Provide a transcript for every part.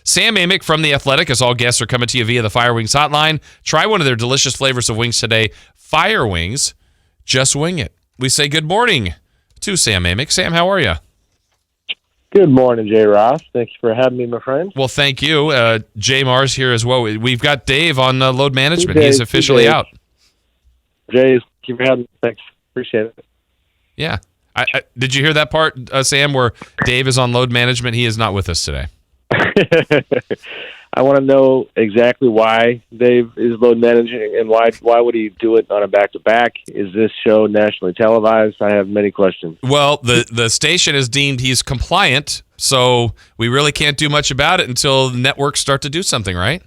Sam Amick from The Athletic, as all guests are coming to you via the Fire Wings hotline. Try one of their delicious flavors of wings today. Fire Wings, just wing it. We say good morning to Sam Amick. Sam, how are you? Good morning, Jay Ross. Thanks for having me, my friend. Well, thank you. Jay Mars here as well. We've got Dave on load management. He's officially out. Jay, thank you for having me. Thanks. Appreciate it. Yeah. Did you hear that part, Sam, where Dave is on load management? He is not with us today. I want to know exactly why Dave is load managing and why would he do it on a back-to-back? Is this show nationally televised? I have many questions. Well, the station has deemed he's compliant, so we really can't do much about it until the networks start to do something, right?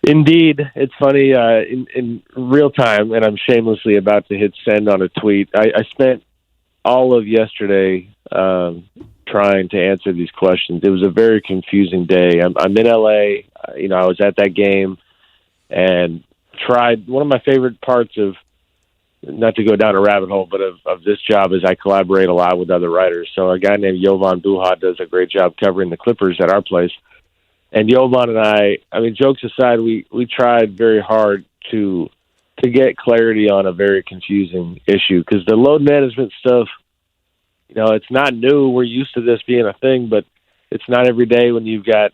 Indeed. It's funny, in real time, and I'm shamelessly about to hit send on a tweet, I spent all of yesterday trying to answer these questions. It was a very confusing day. I'm in LA. I was at that game and tried. One of my favorite parts of, not to go down a rabbit hole, but of this job is I collaborate a lot with other writers. So a guy named Jovan Buha does a great job covering the Clippers at our place. And Jovan and I mean, jokes aside, we tried very hard to get clarity on a very confusing issue, because the load management stuff, it's not new. We're used to this being a thing, but it's not every day when you've got,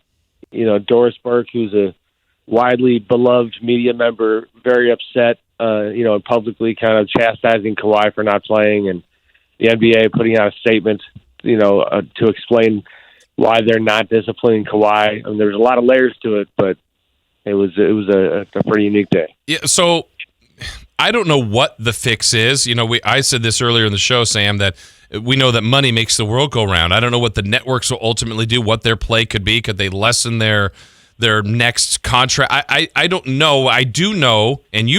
Doris Burke, who's a widely beloved media member, very upset, and publicly kind of chastising Kawhi for not playing, and the NBA putting out a statement, to explain why they're not disciplining Kawhi. I mean, there's a lot of layers to it, but it was a pretty unique day. Yeah. So I don't know what the fix is. I said this earlier in the show, Sam, that we know that money makes the world go round. I don't know what the networks will ultimately do, what their play could be. Could they lessen their next contract? I don't know. I do know, and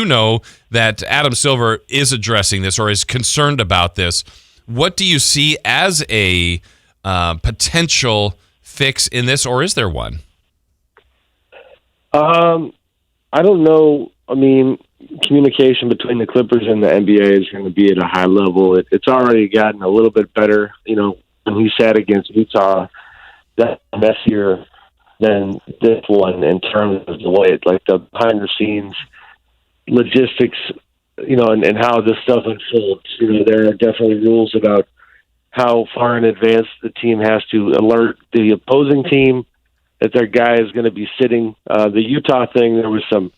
that Adam Silver is addressing this or is concerned about this. What do you see as a potential fix in this, or is there one? I don't know. I mean, communication between the Clippers and the NBA is going to be at a high level. It's already gotten a little bit better. When we sat against Utah, that's messier than this one in terms of the way the behind-the-scenes logistics, and how this stuff unfolds. There are definitely rules about how far in advance the team has to alert the opposing team that their guy is going to be sitting. The Utah thing, there was some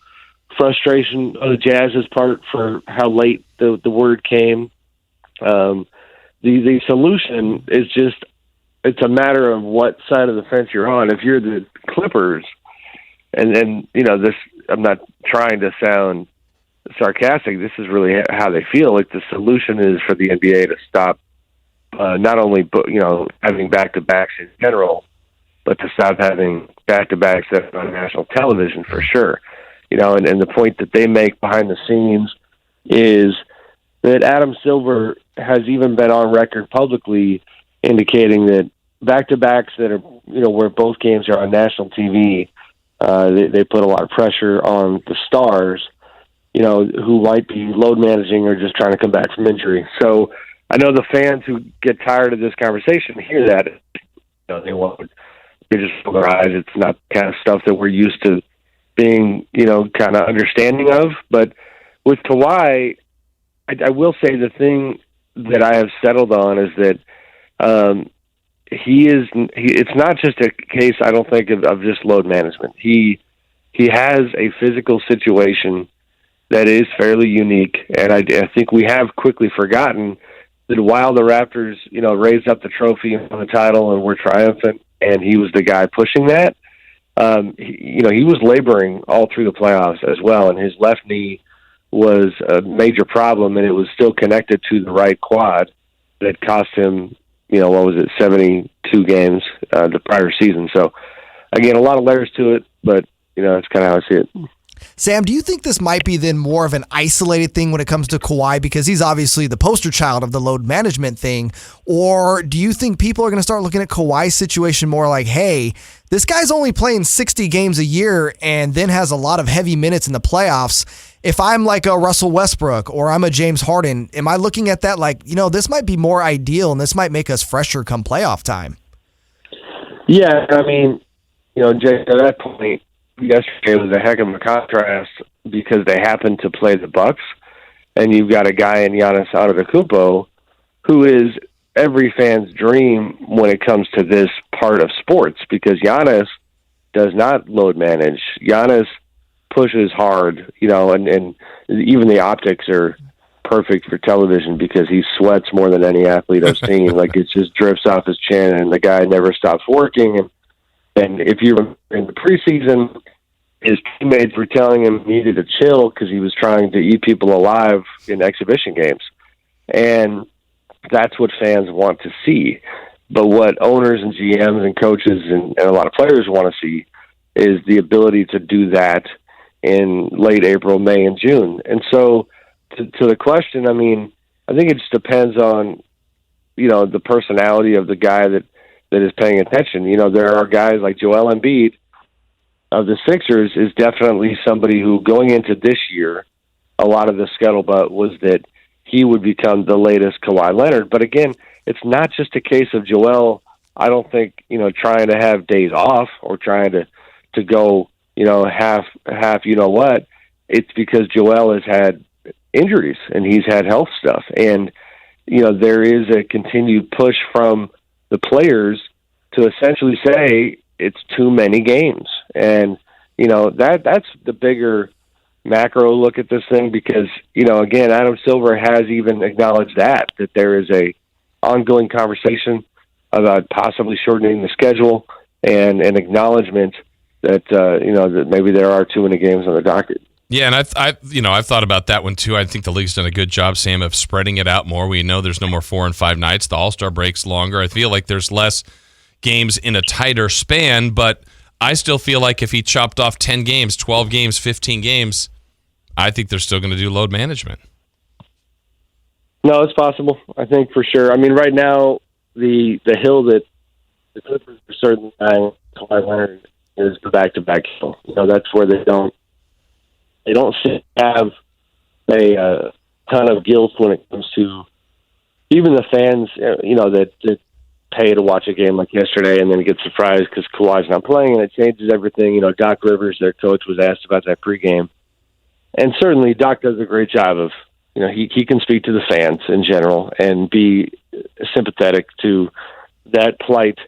frustration on the Jazz's part for how late the word came. The solution is just, it's a matter of what side of the fence you're on. If you're the Clippers, and this, I'm not trying to sound sarcastic, this is really how they feel. The solution is for the NBA to stop not only having back-to-backs in general, but to stop having back-to-backs that are on national television for sure. And the point that they make behind the scenes is that Adam Silver has even been on record publicly indicating that back-to-backs that are, where both games are on national TV, they put a lot of pressure on the stars, who might be load managing or just trying to come back from injury. So I know the fans who get tired of this conversation hear that. They just roll their eyes. It's not the kind of stuff that we're used to being, kind of understanding of. But with Kawhi, I will say the thing that I have settled on is that it's not just a case, I don't think, of just load management. He has a physical situation that is fairly unique, and I think we have quickly forgotten that while the Raptors, raised up the trophy and won the title and were triumphant, and he was the guy pushing that, he was laboring all through the playoffs as well, and his left knee was a major problem, and it was still connected to the right quad that cost him, 72 games the prior season. So, again, a lot of layers to it, but, that's kind of how I see it. Sam, do you think this might be then more of an isolated thing when it comes to Kawhi, because he's obviously the poster child of the load management thing? Or do you think people are going to start looking at Kawhi's situation more like, hey, this guy's only playing 60 games a year and then has a lot of heavy minutes in the playoffs. If I'm like a Russell Westbrook or I'm a James Harden, am I looking at that like, this might be more ideal and this might make us fresher come playoff time? Yeah, I mean, Jay, at that point, yesterday was a heck of a contrast because they happened to play the Bucks, and you've got a guy in Giannis Antetokounmpo who is every fan's dream when it comes to this part of sports, because Giannis does not load manage. Giannis pushes hard, and even the optics are perfect for television because he sweats more than any athlete I've seen. Like, it just drifts off his chin, and the guy never stops working. And if you remember in the preseason, his teammates were telling him he needed to chill because he was trying to eat people alive in exhibition games. And that's what fans want to see. But what owners and GMs and coaches and a lot of players want to see is the ability to do that in late April, May, and June. And so to the question, I mean, I think it just depends on, the personality of the guy that is paying attention. There are guys like Joel Embiid of the Sixers is definitely somebody who, going into this year, a lot of the scuttlebutt was that he would become the latest Kawhi Leonard. But again, it's not just a case of Joel, I don't think, trying to have days off or trying to go, half, what. It's because Joel has had injuries and he's had health stuff. And, there is a continued push from the players to essentially say it's too many games. And, that's the bigger macro look at this thing, because, again, Adam Silver has even acknowledged that there is a ongoing conversation about possibly shortening the schedule, and an acknowledgement that, that maybe there are too many games on the docket. Yeah, and I've thought about that one too. I think the league's done a good job, Sam, of spreading it out more. We know there's no more 4 and 5 nights. The All-Star break's longer. I feel like there's less games in a tighter span, but I still feel like if he chopped off 10 games, 12 games, 15 games, I think they're still going to do load management. No, it's possible. I think for sure. I mean, right now, the hill that the Clippers are certainly dying, Kawhi Leonard, is the back-to-back hill. That's where they don't have a ton of guilt when it comes to even the fans, that pay to watch a game like yesterday and then get surprised because Kawhi's not playing, and it changes everything. Doc Rivers, their coach, was asked about that pregame. And certainly Doc does a great job of, he can speak to the fans in general and be sympathetic to that plight,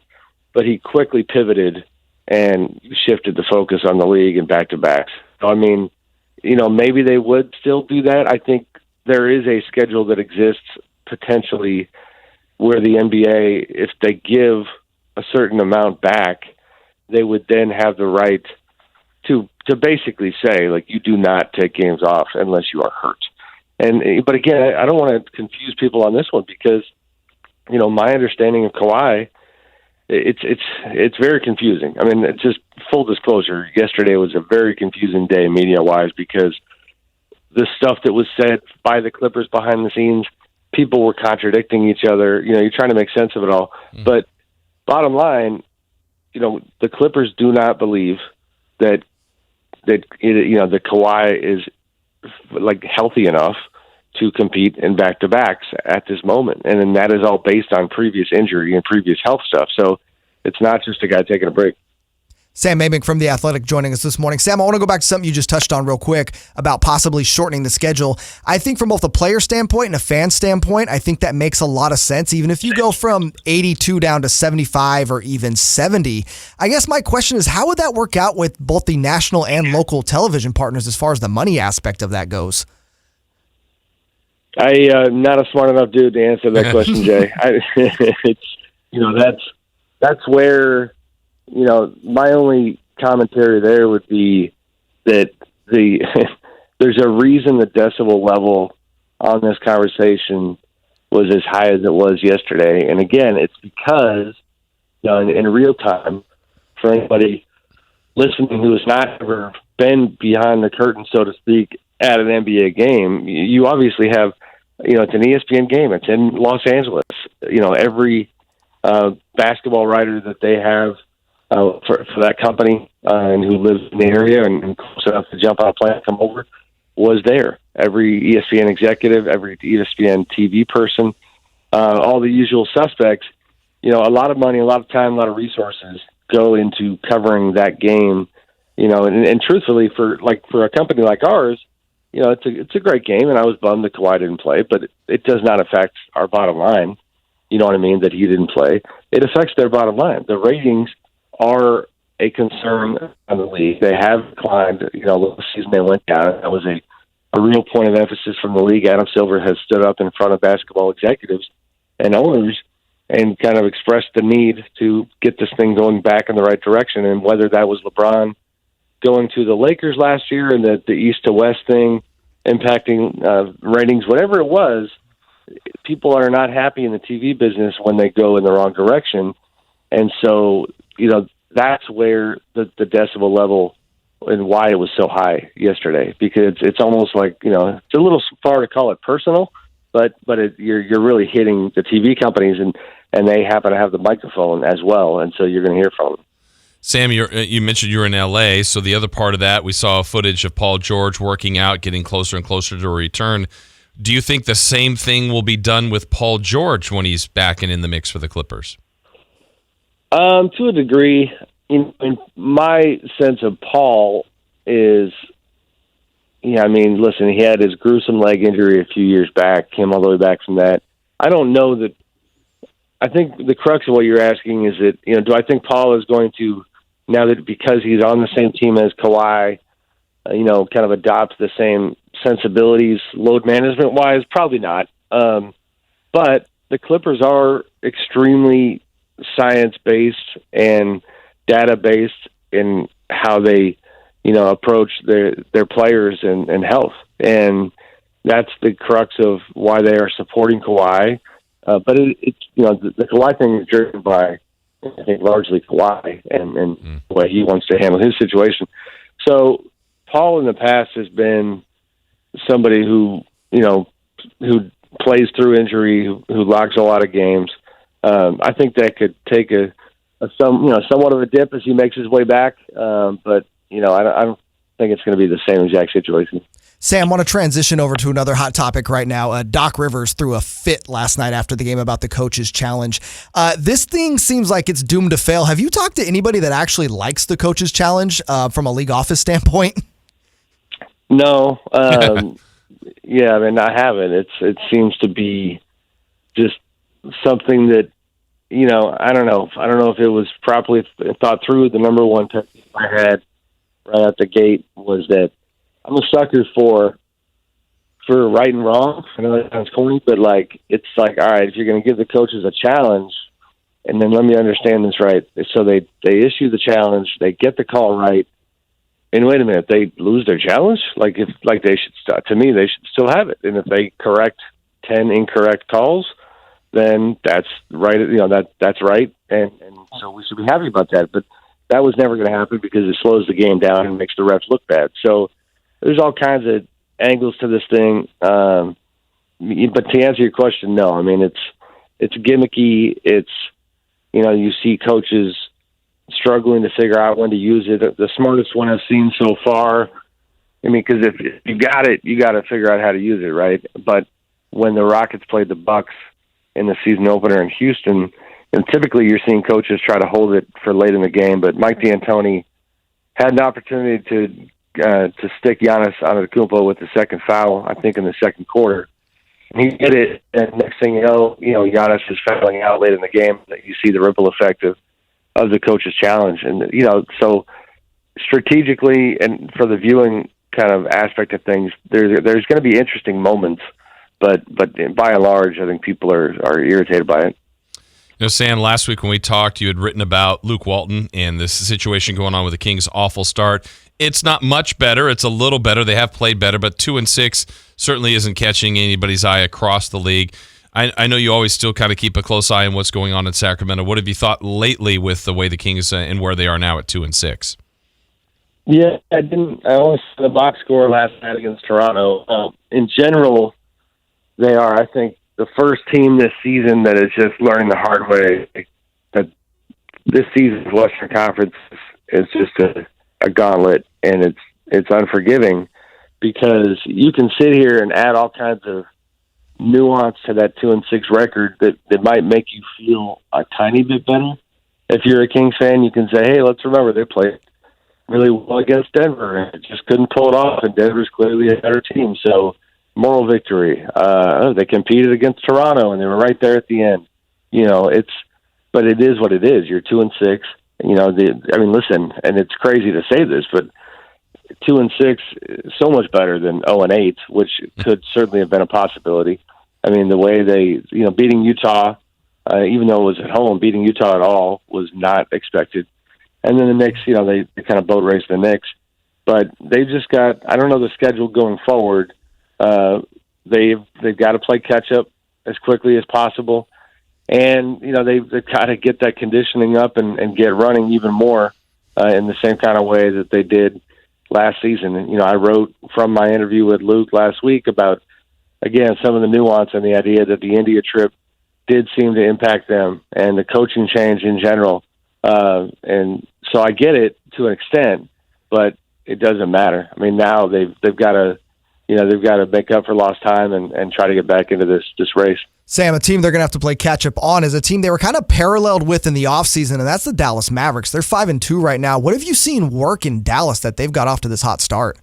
but he quickly pivoted and shifted the focus on the league and back-to-backs. So, I mean, maybe they would still do that. I think there is a schedule that exists potentially where the NBA, if they give a certain amount back, they would then have the right to basically say, like, you do not take games off unless you are hurt. But again, I don't want to confuse people on this one because, my understanding of Kawhi, it's very confusing. I mean, it's just full disclosure. Yesterday was a very confusing day media-wise because the stuff that was said by the Clippers behind the scenes, people were contradicting each other. You're trying to make sense of it all. But bottom line, the Clippers do not believe that the Kawhi is like healthy enough to compete in back-to-backs at this moment. And then that is all based on previous injury and previous health stuff. So it's not just a guy taking a break. Sam Amick from The Athletic joining us this morning. Sam, I want to go back to something you just touched on real quick about possibly shortening the schedule. I think from both a player standpoint and a fan standpoint, I think that makes a lot of sense. Even if you go from 82 down to 75 or even 70, I guess my question is, how would that work out with both the national and local television partners as far as the money aspect of that goes? I'm not a smart enough dude to answer that question, Jay. That's where, my only commentary there would be that there's a reason the decibel level on this conversation was as high as it was yesterday. And again, it's because, in real time, for anybody listening who has not ever been behind the curtain, so to speak, at an NBA game, you obviously have, it's an ESPN game. It's in Los Angeles. Every basketball writer that they have for that company and who lives in the area and close enough to jump on a plane and come over was there. Every ESPN executive, every ESPN TV person, all the usual suspects, a lot of money, a lot of time, a lot of resources go into covering that game, and truthfully, for a company like ours, it's a great game, and I was bummed that Kawhi didn't play, but it does not affect our bottom line. You know what I mean? That he didn't play. It affects their bottom line. The ratings are a concern on the league. They have declined. Last season they went down. That was a real point of emphasis from the league. Adam Silver has stood up in front of basketball executives and owners and kind of expressed the need to get this thing going back in the right direction. And whether that was LeBron going to the Lakers last year and the East to West thing impacting ratings, whatever it was, people are not happy in the TV business when they go in the wrong direction. And so, that's where the decibel level and why it was so high yesterday, because it's almost like, it's a little far to call it personal, but you're really hitting the TV companies and they happen to have the microphone as well. And so you're going to hear from them. Sam, you mentioned you're in L.A., so the other part of that, we saw footage of Paul George working out, getting closer and closer to a return. Do you think the same thing will be done with Paul George when he's back and in the mix for the Clippers? To a degree. In my sense of Paul is, listen, he had his gruesome leg injury a few years back, came all the way back from that. I don't know that. I think the crux of what you're asking is that, do I think Paul is going to, now that because he's on the same team as Kawhi, kind of adopt the same sensibilities load management wise? Probably not. But the Clippers are extremely science based and data based in how they, approach their players and health. And that's the crux of why they are supporting Kawhi. But it's the Kawhi thing is driven by, I think, largely Kawhi and the way he wants to handle his situation. So Paul in the past has been somebody who plays through injury, who logs a lot of games. I think that could take somewhat of a dip as he makes his way back. But I don't think it's going to be the same exact situation. Sam, I want to transition over to another hot topic right now. Doc Rivers threw a fit last night after the game about the coach's challenge. This thing seems like it's doomed to fail. Have you talked to anybody that actually likes the coach's challenge from a league office standpoint? No. Yeah, I haven't. It seems to be just something that, I don't know. I don't know if it was properly thought through. The number one tip I had right out the gate was that I'm a sucker for right and wrong. I know that sounds corny, but it's like, all right, if you're going to give the coaches a challenge, and then let me understand this right. So they issue the challenge, they get the call right, and wait a minute, they lose their challenge? They should, to me, they should still have it. And if they correct 10 incorrect calls, then that's right. That's right. And so we should be happy about that. But that was never going to happen because it slows the game down and makes the refs look bad. So there's all kinds of angles to this thing. But to answer your question, no. It's gimmicky. It's, you see coaches struggling to figure out when to use it. The smartest one I've seen so far, because if you got it, you got to figure out how to use it, right? But when the Rockets played the Bucks in the season opener in Houston, and typically you're seeing coaches try to hold it for late in the game, but Mike D'Antoni had an opportunity to stick Giannis Antetokounmpo with the second foul, I think in the second quarter. And he did it, and next thing you know, Giannis is fouling out late in the game. You see the ripple effect of the coach's challenge. And, so strategically and for the viewing kind of aspect of things, there's going to be interesting moments, but by and large, I think people are irritated by it. Sam, last week when we talked, you had written about Luke Walton and this situation going on with the Kings' awful start. It's not much better. It's a little better. They have played better, but 2-6 certainly isn't catching anybody's eye across the league. I know you always still kind of keep a close eye on what's going on in Sacramento. What have you thought lately with the way the Kings and where they are now at 2-6? Yeah, I only saw the box score last night against Toronto. In general, they are, I think, the first team this season that is just learning the hard way that this season's Western Conference is just a gauntlet, and it's unforgiving because you can sit here and add all kinds of nuance to that 2-6 record that might make you feel a tiny bit better. if you're a Kings fan, you can say, hey, let's remember they played really well against Denver and just couldn't pull it off, and Denver's clearly a better team. So moral victory. They competed against Toronto, and they were right there at the end. But it is what it is. You're 2-6. Listen, and it's crazy to say this, but 2-6 is so much better than 0-8, which could certainly have been a possibility. I mean, the way they, beating Utah, even though it was at home, beating Utah at all was not expected. And then the Knicks, they kind of boat raced the Knicks. But they've just got, I don't know the schedule going forward. They've got to play catch up as quickly as possible. And, they've got to get that conditioning up and get running even more in the same kind of way that they did last season. And, I wrote from my interview with Luke last week about, again, some of the nuance and the idea that the India trip did seem to impact them and the coaching change in general. And so I get it to an extent, but it doesn't matter. I mean, now they've got to, they've got to make up for lost time and try to get back into this race. Sam, a team they're going to have to play catch-up on is a team they were kind of paralleled with in the offseason, and that's the Dallas Mavericks. They're 5-2 right now. What have you seen work in Dallas that they've got off to this hot start?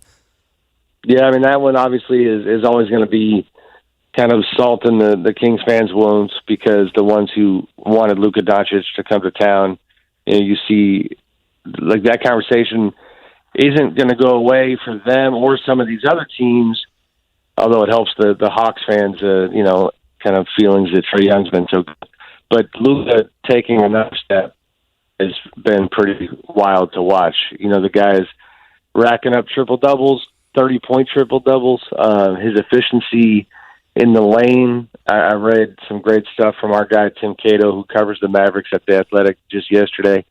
Yeah, I mean, that one obviously is always going to be kind of salt in the Kings fans' wounds because the ones who wanted Luka Doncic to come to town, you see like that conversation isn't going to go away for them or some of these other teams, although it helps the Hawks fans, kind of feelings that Trae Young's been so good. But Luka taking another step has been pretty wild to watch. The guy's racking up triple-doubles, 30-point triple-doubles. His efficiency in the lane, I read some great stuff from our guy Tim Cato, who covers the Mavericks at the Athletic just yesterday,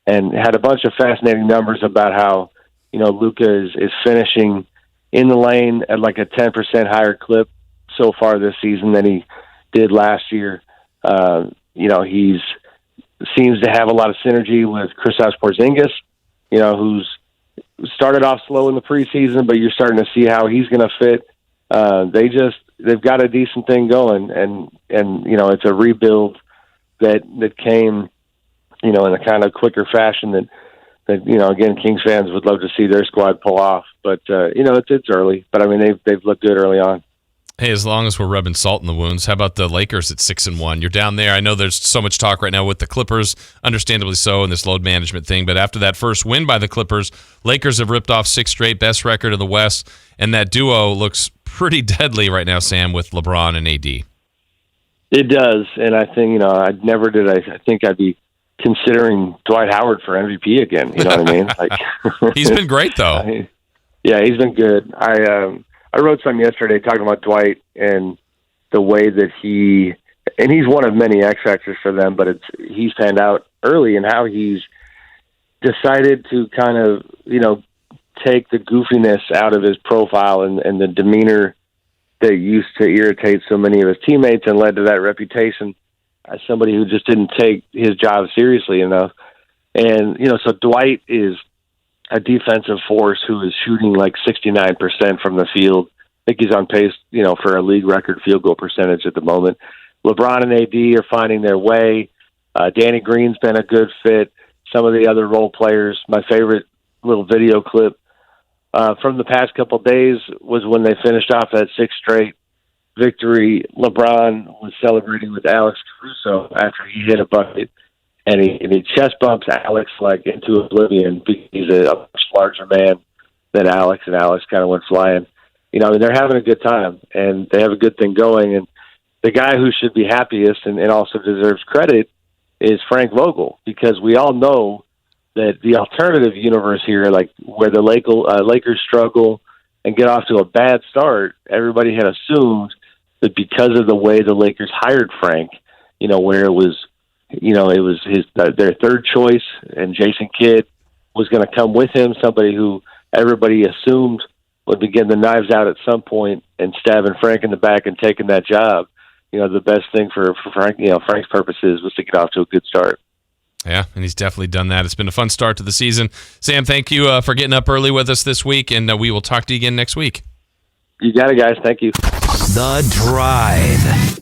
and had a bunch of fascinating numbers about how, Luka is finishing in the lane at like a 10% higher clip so far this season than he did last year. He's seems to have a lot of synergy with Kristaps Porzingis, who's started off slow in the preseason, but you're starting to see how he's going to fit. They've got a decent thing going, and it's a rebuild that came, in a kind of quicker fashion that again, Kings fans would love to see their squad pull off. But it's early. But I mean, they've looked good early on. Hey, as long as we're rubbing salt in the wounds, how about the Lakers at 6-1? You're down there. I know there's so much talk right now with the Clippers, understandably so, in this load management thing. But after that first win by the Clippers, Lakers have ripped off 6 straight, best record in the West, and that duo looks pretty deadly right now, Sam, with LeBron and AD. It does, and I think I think I'd be considering Dwight Howard for MVP again. You know what I mean? Like he's been great though. Yeah, he's been good. I wrote something yesterday talking about Dwight and the way that he's one of many X factors for them, but he's panned out early and how he's decided to kind of, take the goofiness out of his profile and the demeanor that used to irritate so many of his teammates and led to that reputation as somebody who just didn't take his job seriously enough. And, so Dwight is a defensive force who is shooting like 69% from the field. I think he's on pace, for a league record field goal percentage at the moment. LeBron and AD are finding their way. Danny Green's been a good fit. Some of the other role players, my favorite little video clip from the past couple of days was when they finished off that 6th straight victory. LeBron was celebrating with Alex Caruso after he hit a bucket. And he chest bumps Alex like into oblivion because he's a much larger man than Alex, and Alex kind of went flying. They're having a good time, and they have a good thing going. And the guy who should be happiest and also deserves credit is Frank Vogel, because we all know that the alternative universe here, like where the Lakers struggle and get off to a bad start, everybody had assumed that because of the way the Lakers hired Frank, where it was their third choice, and Jason Kidd was going to come with him, somebody who everybody assumed would be getting the knives out at some point and stabbing Frank in the back and taking that job. The best thing for Frank, Frank's purposes was to get off to a good start. Yeah, and he's definitely done that. It's been a fun start to the season. Sam, thank you for getting up early with us this week, and we will talk to you again next week. You got it, guys. Thank you. The Drive.